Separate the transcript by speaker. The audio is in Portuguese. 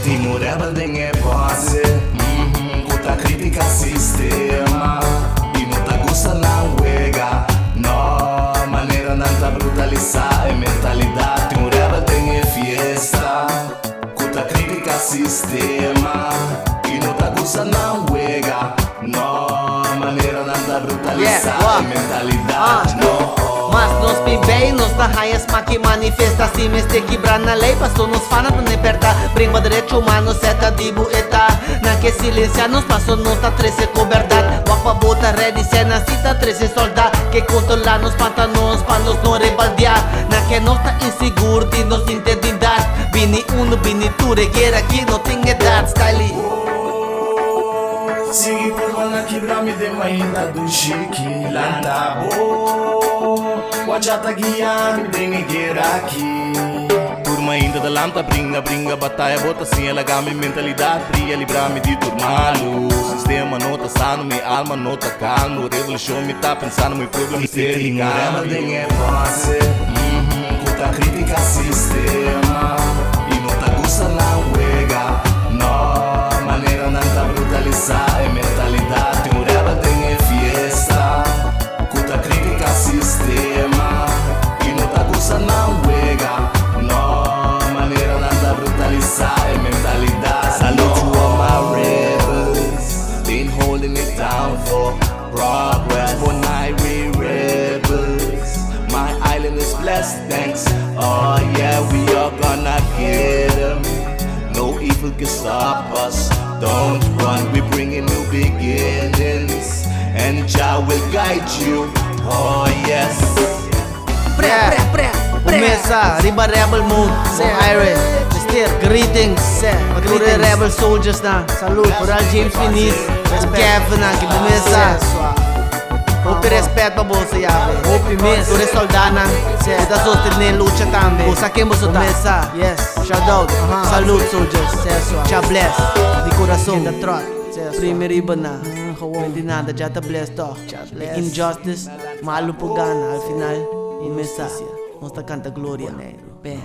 Speaker 1: Timo rebel dengue base, kuta kritika sistema e não tá gusta na huega, no maneira não tá brutalizar a mentalidade. Timo rebel dengue fiesta, kuta kritika sistema e não tá gusta na huega, no maneira não tá brutalizar a mentalidade.
Speaker 2: Mas nós bem, nós da raias que manifesta se meste quebrar na lei, passou nos fana pra libertar. Prima direito humano, seta de bueta. Na que silenciar nos passou, nós tá 13 coberdade. Wapa bota ready, cena cita 13 soldado. Que controlar nos pantanos, pra nós não rebaldear. Na que nós tá inseguro de nossa identidade. Bini uno, bini tu, regueira aqui não tem idade, style.
Speaker 1: Sigue por lá quebrar me dê uma ainda do chique lá na boa. Wajah tá guiando, tem ninguém aqui. Turma ainda da lanta, bringa, batalha, bota assim, ela ganha minha mentalidade. Fria, livrar-me de turmalo. Sistema não tá sano, minha alma não tá calmo. Revolução me tá pensando, meu problema ser ligado. Ela tem é você, cuta crítica sistema. E não tá gusta na huega, no maneira não tá brutalizar a mentalidade. Ela tem é fiesta, cuta crítica sistema. E não tá gusta na huega, no maneira não tá brutalizar a mentalidade. Salute to all my rebels, been holding it down for progress. For night we rebels, my island is blessed, thanks. Oh yeah, we are gonna get them. No evil can stop us. Don't run, we're bringing new beginnings, and Jah will guide you. Oh yes.
Speaker 2: Começa, Riba Rebel Mood, Iron, Mister, greetings, Magure Rebel Soldiers na, salute, Oral James Finis, Kevin na, que começa. Hope respeito pra você, hope mesmo, você soldado, você tá sustentando luta também. Você quem você tá? Começa, yes, shout out, salute soldiers, já bless, de coração, da trot, primeiro iba na, hindi nada, já tá bless to, injustice, malo po gana, al final, começa, nós tá canta glória, bem.